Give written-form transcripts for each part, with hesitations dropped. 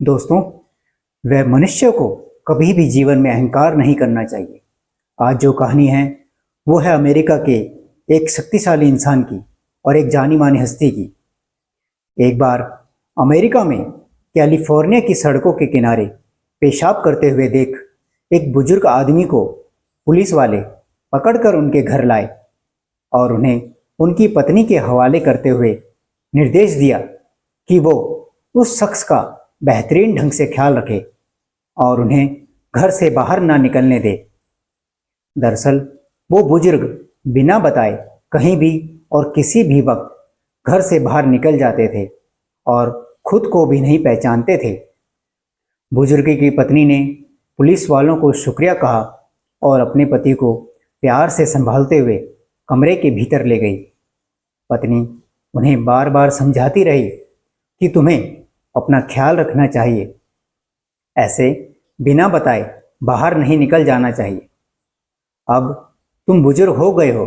दोस्तों, वह मनुष्य को कभी भी जीवन में अहंकार नहीं करना चाहिए। आज जो कहानी है वो है अमेरिका के एक शक्तिशाली इंसान की और एक जानी मानी हस्ती की। एक बार अमेरिका में कैलिफोर्निया की सड़कों के किनारे पेशाब करते हुए देख एक बुजुर्ग आदमी को पुलिस वाले पकड़कर उनके घर लाए और उन्हें उनकी पत्नी के हवाले करते हुए निर्देश दिया कि वो उस शख्स का बेहतरीन ढंग से ख्याल रखे और उन्हें घर से बाहर ना निकलने दे। दरअसल वो बुजुर्ग बिना बताए कहीं भी और किसी भी वक्त घर से बाहर निकल जाते थे और खुद को भी नहीं पहचानते थे। बुजुर्ग की पत्नी ने पुलिस वालों को शुक्रिया कहा और अपने पति को प्यार से संभालते हुए कमरे के भीतर ले गई। पत्नी उन्हें बार बार समझाती रही कि तुम्हें अपना ख्याल रखना चाहिए, ऐसे बिना बताए बाहर नहीं निकल जाना चाहिए। अब तुम बुजुर्ग हो गए हो,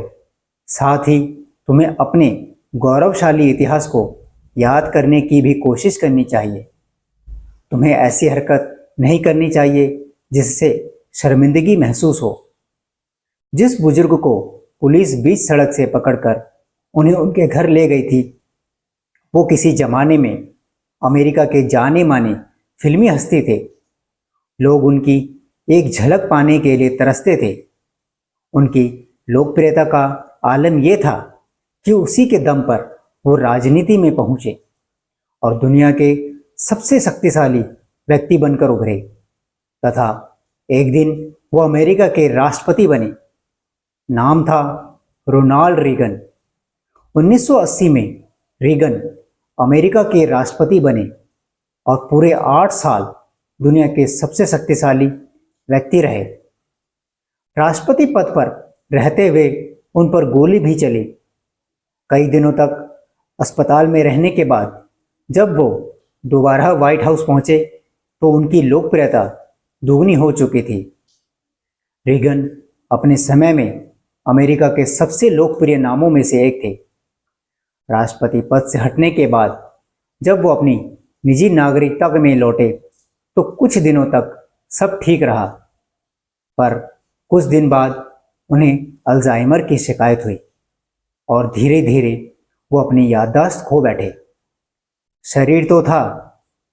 साथ ही तुम्हें अपने गौरवशाली इतिहास को याद करने की भी कोशिश करनी चाहिए। तुम्हें ऐसी हरकत नहीं करनी चाहिए जिससे शर्मिंदगी महसूस हो। जिस बुजुर्ग को पुलिस बीच सड़क से पकड़कर उन्हें उनके घर ले गई थी, वो किसी जमाने में अमेरिका के जाने माने फिल्मी हस्ती थे। लोग उनकी एक झलक पाने के लिए तरसते थे। उनकी लोकप्रियता का आलम यह था कि उसी के दम पर वो राजनीति में पहुंचे और दुनिया के सबसे शक्तिशाली व्यक्ति बनकर उभरे तथा एक दिन वो अमेरिका के राष्ट्रपति बने। नाम था रोनाल्ड रीगन। 1980 में रीगन अमेरिका के राष्ट्रपति बने और पूरे 8 साल दुनिया के सबसे शक्तिशाली व्यक्ति रहे। राष्ट्रपति पद पर रहते हुए उन पर गोली भी चली। कई दिनों तक अस्पताल में रहने के बाद जब वो दोबारा व्हाइट हाउस पहुंचे तो उनकी लोकप्रियता दुगनी हो चुकी थी। रीगन अपने समय में अमेरिका के सबसे लोकप्रिय नामों में से एक थे। राष्ट्रपति पद से हटने के बाद जब वो अपनी निजी नागरिकता में लौटे तो कुछ दिनों तक सब ठीक रहा, पर कुछ दिन बाद उन्हें अल्जाइमर की शिकायत हुई और धीरे धीरे वो अपनी याददाश्त खो बैठे। शरीर तो था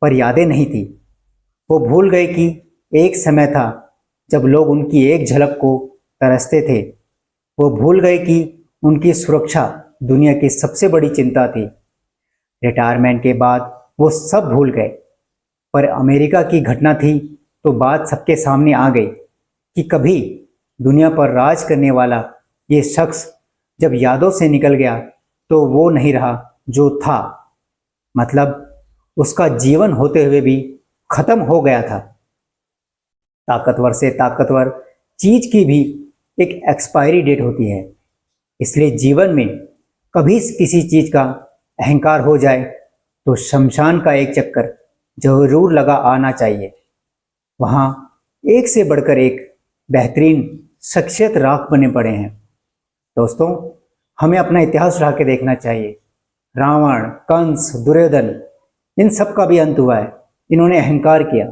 पर यादें नहीं थी। वो भूल गए कि एक समय था जब लोग उनकी एक झलक को तरसते थे। वो भूल गए कि उनकी सुरक्षा दुनिया की सबसे बड़ी चिंता थी। रिटायरमेंट के बाद वो सब भूल गए, पर अमेरिका की घटना थी तो बात सबके सामने आ गई कि कभी दुनिया पर राज करने वाला ये शख्स जब यादों से निकल गया तो वो नहीं रहा जो था। मतलब उसका जीवन होते हुए भी खत्म हो गया था। ताकतवर से ताकतवर चीज की भी एक एक्सपायरी डेट होती है, इसलिए जीवन में कभी किसी चीज का अहंकार हो जाए तो शमशान का एक चक्कर जरूर लगा आना चाहिए। वहाँ एक से बढ़कर एक बेहतरीन शख्सियत राख बने पड़े हैं। दोस्तों, हमें अपना इतिहास उठा के देखना चाहिए। रावण, कंस, दुर्योधन, इन सब का भी अंत हुआ है। इन्होंने अहंकार किया।